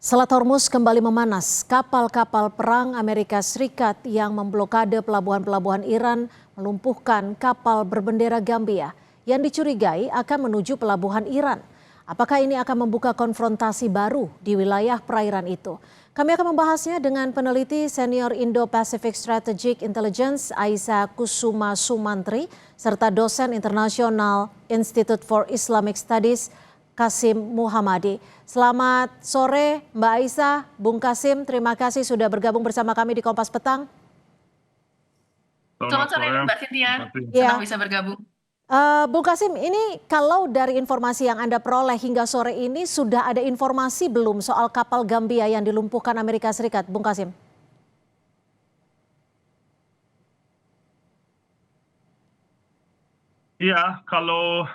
Selat Hormuz kembali memanas. Kapal-kapal perang Amerika Serikat yang memblokade pelabuhan-pelabuhan Iran melumpuhkan kapal berbendera Gambia yang dicurigai akan menuju pelabuhan Iran. Apakah ini akan membuka konfrontasi baru di wilayah perairan itu? Kami akan membahasnya dengan peneliti senior Indo-Pacific Strategic Intelligence Aisyah Kusuma Sumantri serta dosen internasional Institute for Islamic Studies Kasim Muhammadi. Selamat sore Mbak Aisyah, Bung Kasim, terima kasih sudah bergabung bersama kami di Kompas Petang. Selamat sore Mbak Cynthia, senang Ya, bisa bergabung. Bung Kasim, ini kalau dari informasi yang Anda peroleh hingga sore ini sudah ada informasi belum soal kapal Gambia yang dilumpuhkan Amerika Serikat, Bung Kasim? Iya, kalau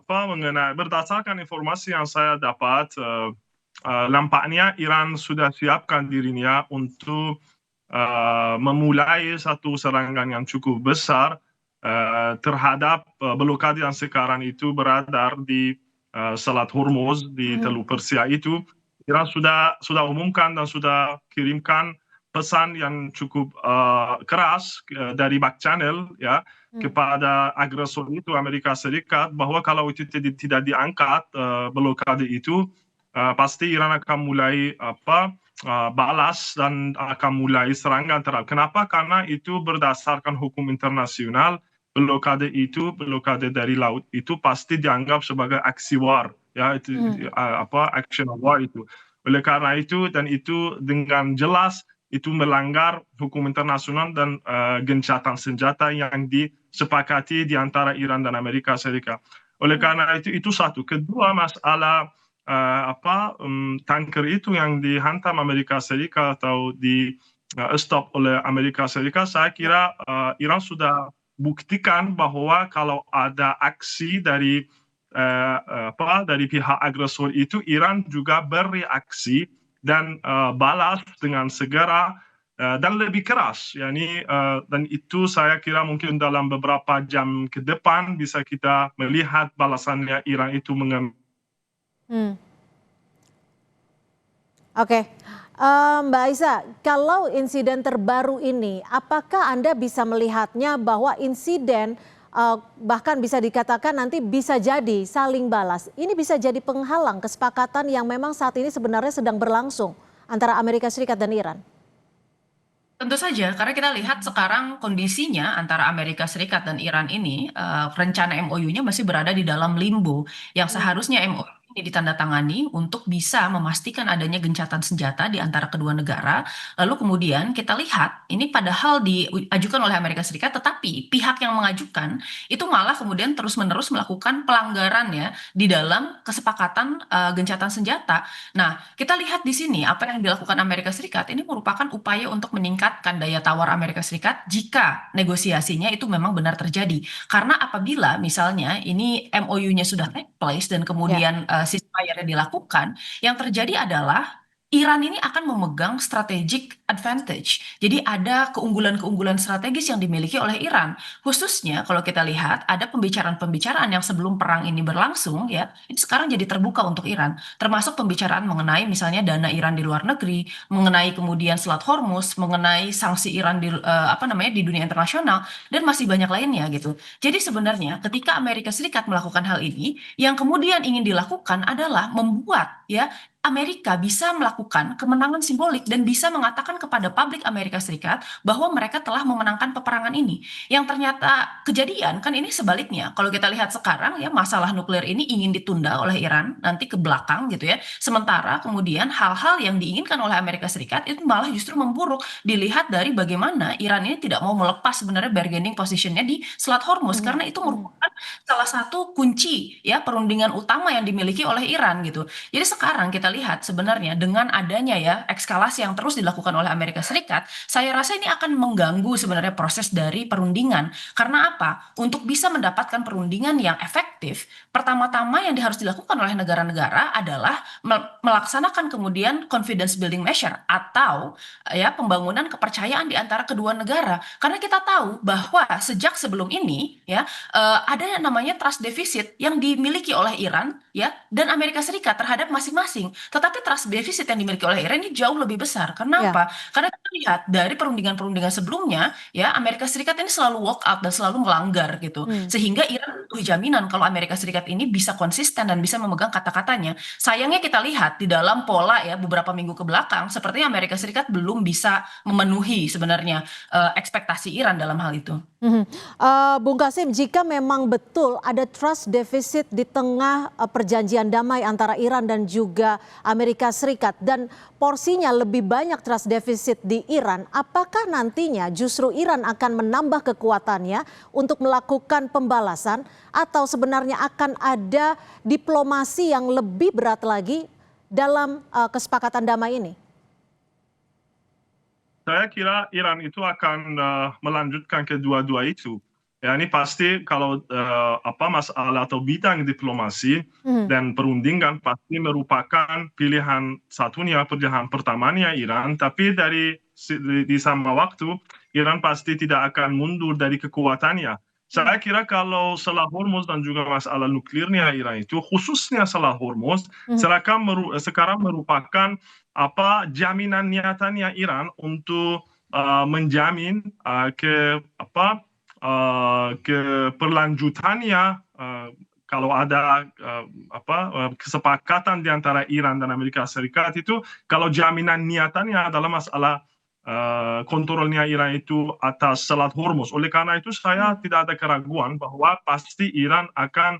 mengenai berdasarkan informasi yang saya dapat, nampaknya Iran sudah siapkan dirinya untuk memulai satu serangan yang cukup besar terhadap blokade yang sekarang itu berada di Selat Hormuz di Teluk Persia itu. Iran sudah umumkan dan sudah kirimkan pesan yang cukup keras dari back channel ya kepada agresor itu Amerika Serikat bahwa kalau itu tidak diangkat blokade itu pasti Iran akan mulai balas dan akan mulai serangan terhadap. Kenapa? Karena itu berdasarkan hukum internasional. Blokade dari laut itu pasti dianggap sebagai aksi war, ya itu action of war itu. Oleh karena itu dan itu dengan jelas itu melanggar hukum internasional dan gencatan senjata yang disepakati di antara Iran dan Amerika Serikat. Oleh karena itu satu. Kedua, masalah tanker itu yang dihantam Amerika Serikat atau di stop oleh Amerika Serikat, saya kira Iran sudah buktikan bahwa kalau ada aksi dari pihak agresor itu, Iran juga bereaksi dan balas dengan segera dan lebih keras. Dan itu saya kira mungkin dalam beberapa jam ke depan bisa kita melihat balasannya Iran itu mengambil. Oke, Mbak Aisyah, kalau insiden terbaru ini, apakah Anda bisa melihatnya bahwa insiden bahkan bisa dikatakan nanti bisa jadi saling balas. Ini bisa jadi penghalang kesepakatan yang memang saat ini sebenarnya sedang berlangsung antara Amerika Serikat dan Iran? Tentu saja, karena kita lihat sekarang kondisinya antara Amerika Serikat dan Iran ini, rencana MOU-nya masih berada di dalam limbo, yang seharusnya MOU ini ditandatangani untuk bisa memastikan adanya gencatan senjata di antara kedua negara. Lalu kemudian kita lihat, ini padahal diajukan oleh Amerika Serikat, tetapi pihak yang mengajukan itu malah kemudian terus-menerus melakukan pelanggaran ya di dalam kesepakatan gencatan senjata. Nah, kita lihat di sini apa yang dilakukan Amerika Serikat ini merupakan upaya untuk meningkatkan daya tawar Amerika Serikat jika negosiasinya itu memang benar terjadi. Karena apabila misalnya ini MOU-nya sudah take place dan kemudian ceasefire dilakukan, yang terjadi adalah Iran ini akan memegang strategic advantage. Jadi ada keunggulan-keunggulan strategis yang dimiliki oleh Iran. Khususnya kalau kita lihat ada pembicaraan-pembicaraan yang sebelum perang ini berlangsung ya, itu sekarang jadi terbuka untuk Iran, termasuk pembicaraan mengenai misalnya dana Iran di luar negeri, mengenai kemudian Selat Hormuz, mengenai sanksi Iran di dunia internasional dan masih banyak lainnya gitu. Jadi sebenarnya ketika Amerika Serikat melakukan hal ini, yang kemudian ingin dilakukan adalah membuat ya Amerika bisa melakukan kemenangan simbolik dan bisa mengatakan kepada publik Amerika Serikat bahwa mereka telah memenangkan peperangan ini. Yang ternyata kejadian kan ini sebaliknya. Kalau kita lihat sekarang ya masalah nuklir ini ingin ditunda oleh Iran nanti ke belakang gitu ya. Sementara kemudian hal-hal yang diinginkan oleh Amerika Serikat itu malah justru memburuk dilihat dari bagaimana Iran ini tidak mau melepas sebenarnya bargaining positionnya di Selat Hormuz karena itu merupakan salah satu kunci ya perundingan utama yang dimiliki oleh Iran gitu. Jadi sekarang kita lihat sebenarnya dengan adanya ya ekskalasi yang terus dilakukan oleh Amerika Serikat, saya rasa ini akan mengganggu sebenarnya proses dari perundingan. Karena apa? Untuk bisa mendapatkan perundingan yang efektif, pertama-tama yang harus dilakukan oleh negara-negara adalah melaksanakan kemudian confidence building measure atau ya pembangunan kepercayaan di antara kedua negara. Karena kita tahu bahwa sejak sebelum ini ya ada yang namanya trust deficit yang dimiliki oleh Iran ya dan Amerika Serikat terhadap masing-masing. Tetapi trust deficit yang dimiliki oleh Iran ini jauh lebih besar. Ya. Kenapa? Karena kita lihat dari perundingan-perundingan sebelumnya, ya Amerika Serikat ini selalu walk out dan selalu melanggar gitu. Sehingga Iran butuh jaminan kalau Amerika Serikat ini bisa konsisten dan bisa memegang kata-katanya. Sayangnya kita lihat di dalam pola ya beberapa minggu ke belakang, sepertinya Amerika Serikat belum bisa memenuhi sebenarnya ekspektasi Iran dalam hal itu. Bung Kasim, jika memang betul ada trust deficit di tengah perjanjian damai antara Iran dan juga Amerika Serikat dan porsinya lebih banyak trust deficit di Iran, apakah nantinya justru Iran akan menambah kekuatannya untuk melakukan pembalasan atau sebenarnya akan ada diplomasi yang lebih berat lagi dalam kesepakatan damai ini? Saya kira Iran itu akan melanjutkan kedua-dua itu. Ya, ini pasti kalau masalah atau bidang diplomasi dan perundingan pasti merupakan pilihan satunya, pilihan pertamanya Iran. Tapi di sama waktu Iran pasti tidak akan mundur dari kekuatannya. Saya kira kalau Selat Hormuz dan juga masalah nuklirnya Iran itu, khususnya Selat Hormuz, sekarang merupakan jaminan nyatanya Iran untuk menjamin keberlanjutannya kalau ada kesepakatan di antara Iran dan Amerika Serikat itu, kalau jaminan niatannya adalah masalah kontrolnya Iran itu atas Selat Hormuz. Oleh karena itu saya tidak ada keraguan bahwa pasti Iran akan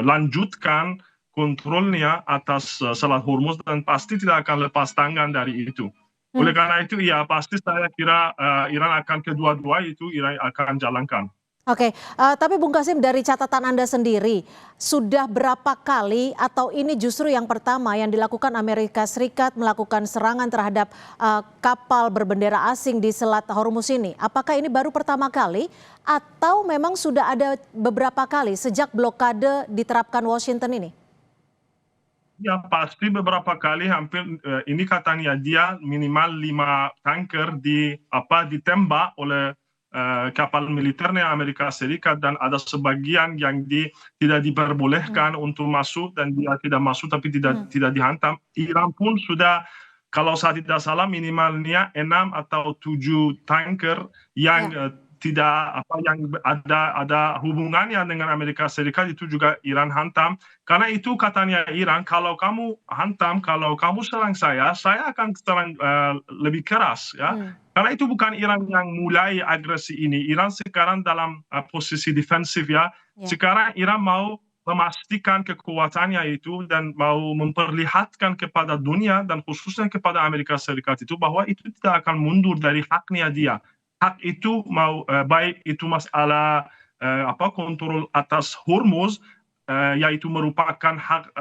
lanjutkan kontrolnya atas Selat Hormuz dan pasti tidak akan lepas tangan dari itu. Oleh karena itu ya pasti saya kira Iran akan kedua-dua itu Iran akan jalankan. Oke, tapi Bung Kasim dari catatan Anda sendiri, sudah berapa kali atau ini justru yang pertama yang dilakukan Amerika Serikat melakukan serangan terhadap kapal berbendera asing di Selat Hormuz ini? Apakah ini baru pertama kali atau memang sudah ada beberapa kali sejak blokade diterapkan Washington ini? Ya pasti beberapa kali hampir ini katanya dia minimal 5 tanker ditembak oleh kapal militernya Amerika Serikat dan ada sebagian yang tidak diperbolehkan untuk masuk dan dia tidak masuk tapi tidak dihantam. Iran pun sudah kalau saya tidak salah minimalnya 6 atau 7 tanker yang yang ada hubungannya dengan Amerika Serikat itu juga Iran hantam. Karena itu katanya Iran, kalau kamu hantam, kalau kamu serang saya akan serang lebih keras ya. Karena itu bukan Iran yang mulai agresi ini. Iran sekarang dalam posisi defensif ya. Sekarang Iran mau memastikan kekuatannya itu dan mau memperlihatkan kepada dunia dan khususnya kepada Amerika Serikat itu bahwa itu tidak akan mundur dari haknya dia. Hak itu baik itu masalah kontrol atas Hormuz yaitu merupakan hak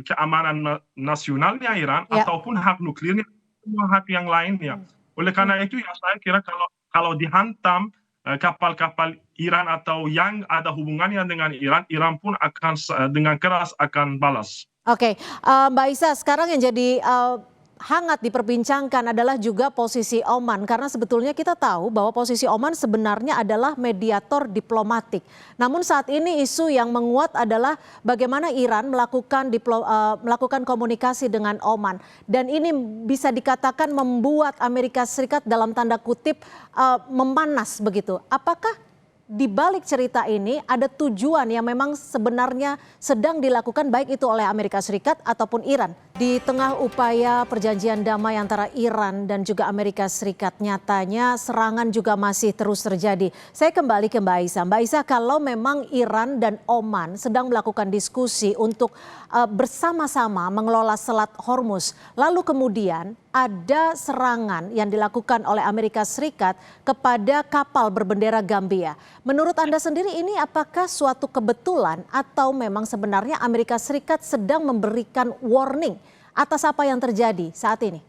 keamanan nasionalnya Iran ataupun hak nuklirnya, semua hak yang lainnya. Oleh karena itu ya saya kira kalau dihantam kapal-kapal Iran atau yang ada hubungannya dengan Iran, Iran pun akan dengan keras akan balas. Oke, Mbak Isa, sekarang yang jadi hangat diperbincangkan adalah juga posisi Oman, karena sebetulnya kita tahu bahwa posisi Oman sebenarnya adalah mediator diplomatik. Namun saat ini isu yang menguat adalah bagaimana Iran melakukan komunikasi dengan Oman, dan ini bisa dikatakan membuat Amerika Serikat dalam tanda kutip memanas begitu. Apakah di balik cerita ini ada tujuan yang memang sebenarnya sedang dilakukan baik itu oleh Amerika Serikat ataupun Iran? Di tengah upaya perjanjian damai antara Iran dan juga Amerika Serikat, nyatanya serangan juga masih terus terjadi. Saya kembali ke Mbak Isa. Mbak Isa, kalau memang Iran dan Oman sedang melakukan diskusi untuk bersama-sama mengelola Selat Hormuz, lalu kemudian ada serangan yang dilakukan oleh Amerika Serikat kepada kapal berbendera Gambia. Menurut Anda sendiri ini apakah suatu kebetulan atau memang sebenarnya Amerika Serikat sedang memberikan warning atas apa yang terjadi saat ini?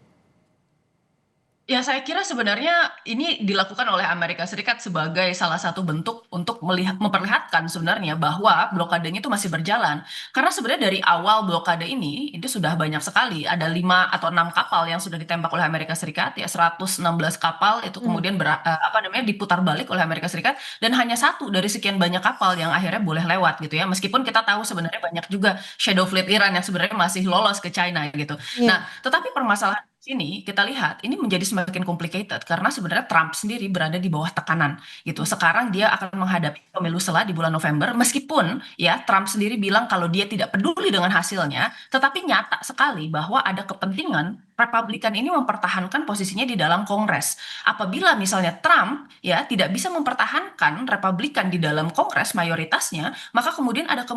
Ya, saya kira sebenarnya ini dilakukan oleh Amerika Serikat sebagai salah satu bentuk untuk memperlihatkan sebenarnya bahwa blokadenya itu masih berjalan. Karena sebenarnya dari awal blokade ini, itu sudah banyak sekali. Ada 5 atau 6 kapal yang sudah ditembak oleh Amerika Serikat, ya 116 kapal itu Hmm. kemudian apa namanya diputar balik oleh Amerika Serikat dan hanya satu dari sekian banyak kapal yang akhirnya boleh lewat gitu ya. Meskipun kita tahu sebenarnya banyak juga shadow fleet Iran yang sebenarnya masih lolos ke China gitu. Iya. Nah, tetapi permasalahan sini kita lihat ini menjadi semakin complicated karena sebenarnya Trump sendiri berada di bawah tekanan gitu. Sekarang dia akan menghadapi pemilu sela di bulan November meskipun ya Trump sendiri bilang kalau dia tidak peduli dengan hasilnya, tetapi nyata sekali bahwa ada kepentingan Republikan ini mempertahankan posisinya di dalam Kongres. Apabila misalnya Trump ya tidak bisa mempertahankan Republikan di dalam Kongres mayoritasnya, maka kemudian ada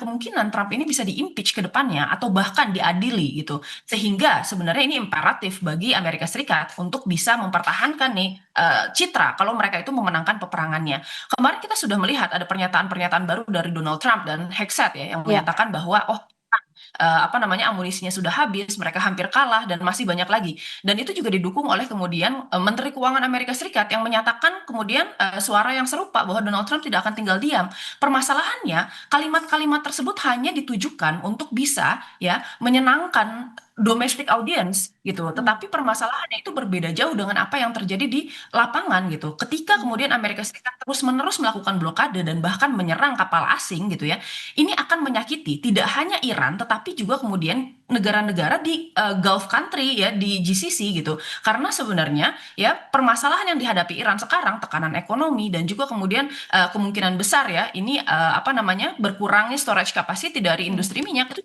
kemungkinan Trump ini bisa diimpeach ke depannya atau bahkan diadili gitu. Sehingga sebenarnya ini imperatif bagi Amerika Serikat untuk bisa mempertahankan nih citra kalau mereka itu memenangkan peperangannya. Kemarin kita sudah melihat ada pernyataan-pernyataan baru dari Donald Trump dan Hegseth ya yang Ya. menyatakan bahwa apa namanya amunisinya sudah habis, mereka hampir kalah dan masih banyak lagi. Dan itu juga didukung oleh kemudian Menteri Keuangan Amerika Serikat yang menyatakan kemudian suara yang serupa bahwa Donald Trump tidak akan tinggal diam. Permasalahannya, kalimat-kalimat tersebut hanya ditujukan untuk bisa ya menyenangkan domestic audience gitu. Tetapi permasalahannya itu berbeda jauh dengan apa yang terjadi di lapangan gitu. Ketika kemudian Amerika Serikat terus-menerus melakukan blokade dan bahkan menyerang kapal asing gitu ya, ini akan menyakiti tidak hanya Iran tetapi juga kemudian negara-negara di Gulf country ya di GCC gitu. Karena sebenarnya ya permasalahan yang dihadapi Iran sekarang tekanan ekonomi dan juga kemudian kemungkinan besar ya ini apa namanya berkurangnya storage capacity dari industri minyak itu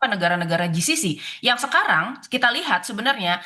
negara-negara GCC yang sekarang kita lihat sebenarnya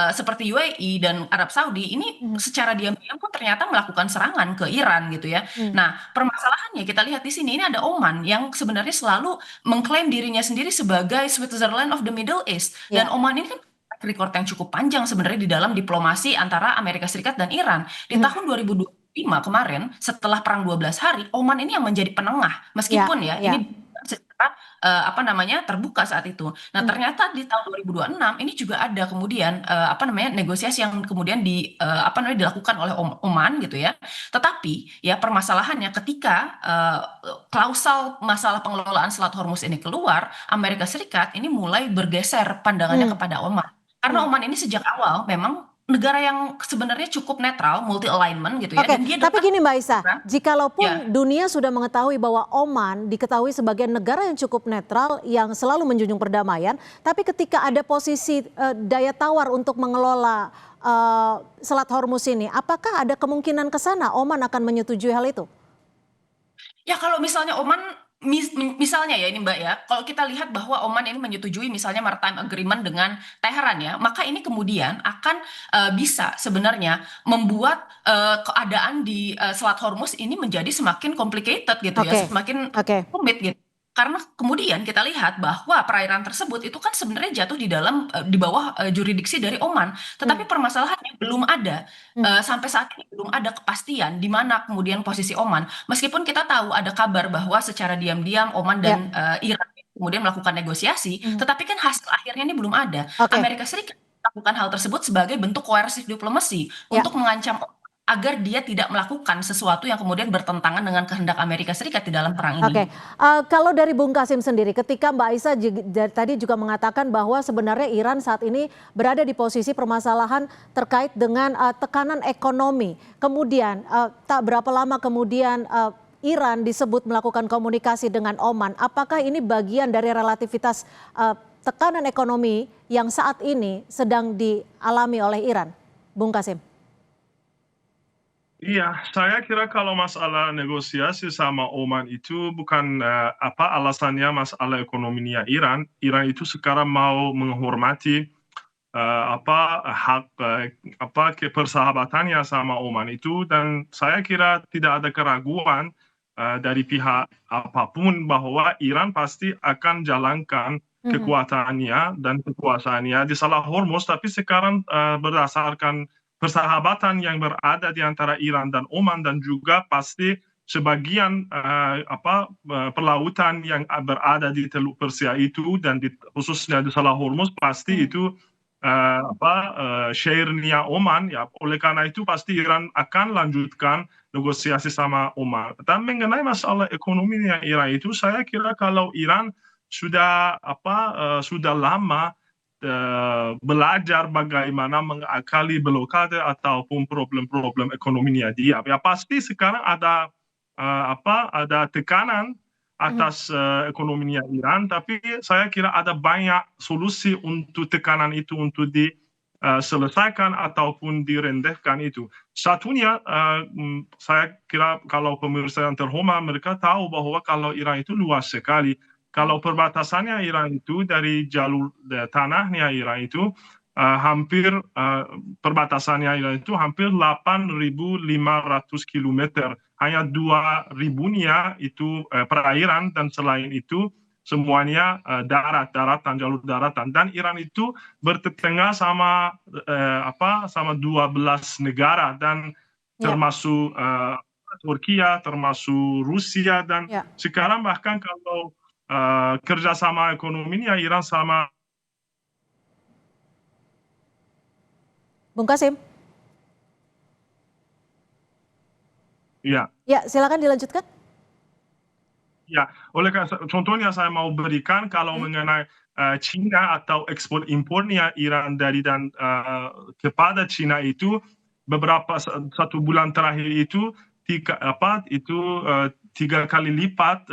seperti UAE dan Arab Saudi ini secara diam-diam pun ternyata melakukan serangan ke Iran gitu ya. Hmm. Nah, permasalahannya kita lihat di sini ini ada Oman yang sebenarnya selalu mengklaim dirinya sendiri sebagai Switzerland of the Middle East dan Ya. Oman ini kan record yang cukup panjang sebenarnya di dalam diplomasi antara Amerika Serikat dan Iran. Di Hmm. tahun 2025 kemarin setelah perang 12 hari Oman ini yang menjadi penengah Ya. meskipun ya Ya. ini secara apa namanya terbuka saat itu. Nah, ternyata di tahun 2026 ini juga ada kemudian apa namanya negosiasi yang kemudian apa namanya dilakukan oleh Oman gitu ya. Tetapi ya permasalahannya ketika klausal masalah pengelolaan Selat Hormuz ini keluar, Amerika Serikat ini mulai bergeser pandangannya Hmm. kepada Oman. Karena Oman ini sejak awal memang negara yang sebenarnya cukup netral, multi alignment gitu ya, Oke, dan dia tapi dekat gini Mbak Isa, dengan ya. jikalaupun dunia sudah mengetahui bahwa Oman diketahui sebagai negara yang cukup netral, yang selalu menjunjung perdamaian, tapi ketika ada posisi daya tawar untuk mengelola Selat Hormuz ini, apakah ada kemungkinan ke sana Oman akan menyetujui hal itu? Ya kalau misalnya Oman misalnya ya ini Mbak ya, kalau kita lihat bahwa Oman ini menyetujui misalnya maritime agreement dengan Teheran ya, maka ini kemudian akan bisa sebenarnya membuat keadaan di Selat Hormuz ini menjadi semakin complicated gitu ya, Oke, semakin oke. rumit gitu. Karena kemudian kita lihat bahwa perairan tersebut itu kan sebenarnya jatuh di dalam di bawah jurisdiksi dari Oman, tetapi permasalahannya belum ada sampai saat ini belum ada kepastian di mana kemudian posisi Oman. Meskipun kita tahu ada kabar bahwa secara diam-diam Oman Ya, dan Iran kemudian melakukan negosiasi, tetapi kan hasil akhirnya ini belum ada. oke. Amerika Serikat melakukan hal tersebut sebagai bentuk koersif diplomasi Ya. untuk mengancam Oman agar dia tidak melakukan sesuatu yang kemudian bertentangan dengan kehendak Amerika Serikat di dalam perang Oke, ini. kalau dari Bung Kasim sendiri, ketika Mbak Isa tadi juga mengatakan bahwa sebenarnya Iran saat ini berada di posisi permasalahan terkait dengan tekanan ekonomi. Kemudian tak berapa lama kemudian Iran disebut melakukan komunikasi dengan Oman. Apakah ini bagian dari relativitas tekanan ekonomi yang saat ini sedang dialami oleh Iran, Bung Kasim? Iya, saya kira kalau masalah negosiasi sama Oman itu bukan apa alasannya masalah ekonominya Iran. Iran itu sekarang mau menghormati apa hak apa persahabatannya sama Oman itu, dan saya kira tidak ada keraguan dari pihak apapun bahwa Iran pasti akan jalankan kekuatannya dan kekuasaannya di Salah Hormuz, tapi sekarang berdasarkan persahabatan yang berada di antara Iran dan Oman, dan juga pasti sebagian perlautan yang berada di Teluk Persia itu dan khususnya di Salah Hormuz pasti itu share-nya Oman, ya oleh karena itu pasti Iran akan lanjutkan negosiasi sama Oman. Dan mengenai masalah ekonominya Iran itu, saya kira kalau Iran sudah lama belajar bagaimana mengakali blokade ataupun problem-problem ekonominya dia. Ya pasti sekarang ada tekanan atas ekonominya Iran, tapi saya kira ada banyak solusi untuk tekanan itu untuk diselesaikan ataupun direndahkan itu. Satunya, saya kira kalau pemirsa yang terhormat mereka tahu bahwa kalau Iran itu luas sekali. Kalau perbatasannya Iran itu dari jalur tanahnya Iran itu perbatasannya Iran itu hampir 8.500 kilometer. Hanya 2.000-nya itu perairan, dan selain itu semuanya daratan, jalur daratan. Dan Iran itu bertetangga sama 12 negara, dan termasuk Turkiya, termasuk Rusia, dan sekarang bahkan kalau kerjasama ekonominya Iran sama Bung Kasim. Ya, silakan dilanjutkan. Ya, contohnya saya mau berikan kalau mengenai Cina atau ekspor impornya Iran dari dan kepada Cina itu beberapa 1 bulan terakhir itu tiga kali lipat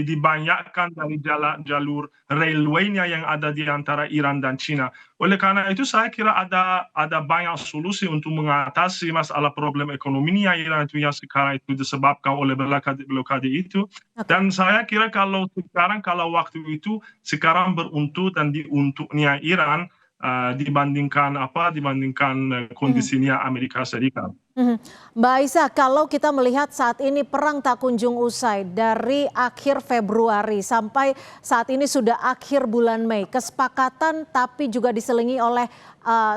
dibanyakkan dari jalur railway-nya yang ada di antara Iran dan Cina. Oleh karena itu saya kira ada banyak solusi untuk mengatasi masalah problem ekonominya Iran itu yang sekarang itu disebabkan oleh blokade itu. Dan saya kira kalau waktu itu sekarang beruntut dan diuntungnya Iran dibandingkan kondisinya Amerika Serikat. Mbak Aisyah, kalau kita melihat saat ini perang tak kunjung usai dari akhir Februari sampai saat ini sudah akhir bulan Mei, kesepakatan tapi juga diselingi oleh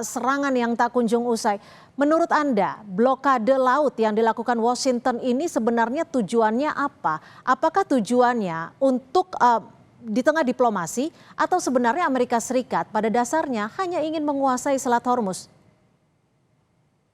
serangan yang tak kunjung usai. Menurut Anda, blokade laut yang dilakukan Washington ini sebenarnya tujuannya apa? Apakah tujuannya untuk di tengah diplomasi, atau sebenarnya Amerika Serikat pada dasarnya hanya ingin menguasai Selat Hormuz?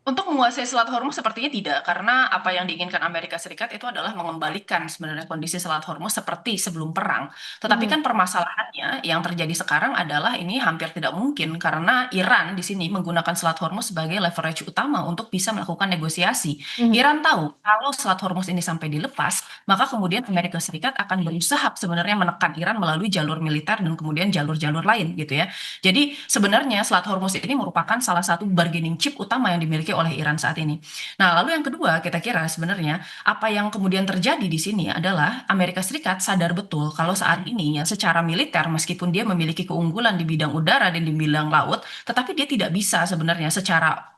Untuk menguasai Selat Hormuz sepertinya tidak, karena apa yang diinginkan Amerika Serikat itu adalah mengembalikan sebenarnya kondisi Selat Hormuz seperti sebelum perang. Tetapi kan permasalahannya yang terjadi sekarang adalah ini hampir tidak mungkin karena Iran di sini menggunakan Selat Hormuz sebagai leverage utama untuk bisa melakukan negosiasi. Iran tahu kalau Selat Hormuz ini sampai dilepas, maka kemudian Amerika Serikat akan berusaha sebenarnya menekan Iran melalui jalur militer dan kemudian jalur-jalur lain gitu ya. Jadi sebenarnya Selat Hormuz ini merupakan salah satu bargaining chip utama yang dimiliki oleh Iran saat ini. Nah, lalu yang kedua, kita kira sebenarnya apa yang kemudian terjadi di sini adalah Amerika Serikat sadar betul kalau saat ini ya secara militer meskipun dia memiliki keunggulan di bidang udara dan di bidang laut, tetapi dia tidak bisa sebenarnya secara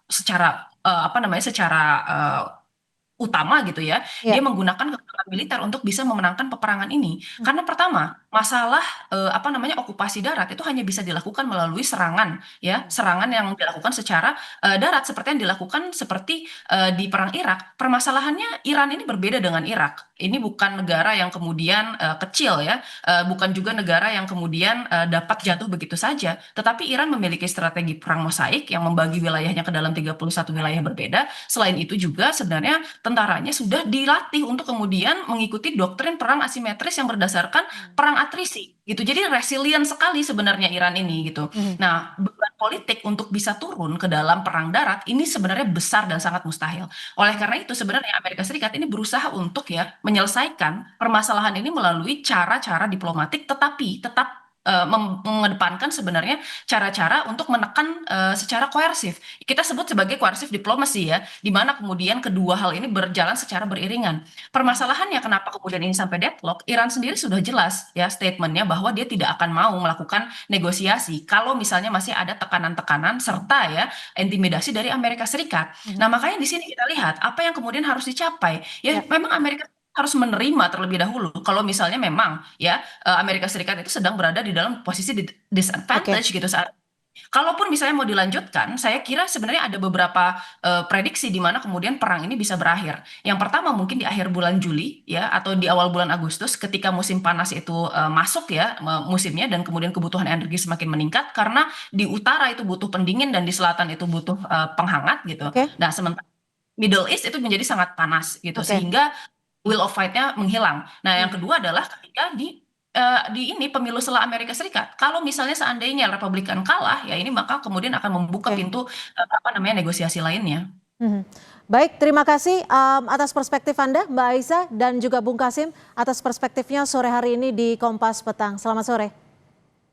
utama gitu ya, dia menggunakan kekuatan militer untuk bisa memenangkan peperangan ini. Karena pertama, masalah okupasi darat itu hanya bisa dilakukan melalui serangan ya, serangan yang dilakukan secara darat seperti yang dilakukan di perang Irak. Permasalahannya Iran ini berbeda dengan Irak. Ini bukan negara yang kemudian kecil ya, bukan juga negara yang kemudian dapat jatuh begitu saja, tetapi Iran memiliki strategi perang mosaik yang membagi wilayahnya ke dalam 31 wilayah berbeda. Selain itu juga sebenarnya tentaranya sudah dilatih untuk kemudian mengikuti doktrin perang asimetris yang berdasarkan perang atrisi gitu. Jadi resilient sekali sebenarnya Iran ini gitu. Nah, beban politik untuk bisa turun ke dalam perang darat ini sebenarnya besar dan sangat mustahil. Oleh karena itu sebenarnya Amerika Serikat ini berusaha untuk ya menyelesaikan permasalahan ini melalui cara-cara diplomatik, tetapi tetap mengedepankan sebenarnya cara-cara untuk menekan secara koersif. Kita sebut sebagai koersif diplomasi ya, di mana kemudian kedua hal ini berjalan secara beriringan. Permasalahannya kenapa kemudian ini sampai deadlock? Iran sendiri sudah jelas ya statementnya bahwa dia tidak akan mau melakukan negosiasi kalau misalnya masih ada tekanan-tekanan serta ya intimidasi dari Amerika Serikat. Nah, makanya di sini kita lihat apa yang kemudian harus dicapai. Ya, memang Amerika harus menerima terlebih dahulu kalau misalnya memang ya Amerika Serikat itu sedang berada di dalam posisi disadvantage gitu saat Kalaupun misalnya mau dilanjutkan, saya kira sebenarnya ada beberapa prediksi di mana kemudian perang ini bisa berakhir. Yang pertama mungkin di akhir bulan Juli ya atau di awal bulan Agustus ketika musim panas itu masuk ya musimnya dan kemudian kebutuhan energi semakin meningkat karena di utara itu butuh pendingin dan di selatan itu butuh penghangat gitu. Oke, Nah, sementara Middle East itu menjadi sangat panas gitu oke. sehingga will of fight-nya menghilang. Nah, yang Hmm, kedua adalah ketika di ini pemilu setelah Amerika Serikat. Kalau misalnya seandainya Republikan kalah, ya ini maka kemudian akan membuka oke. pintu apa namanya negosiasi lainnya. Mhm. Baik, terima kasih atas perspektif Anda, Mbak Aisyah, dan juga Bung Kasim atas perspektifnya sore hari ini di Kompas Petang. Selamat sore.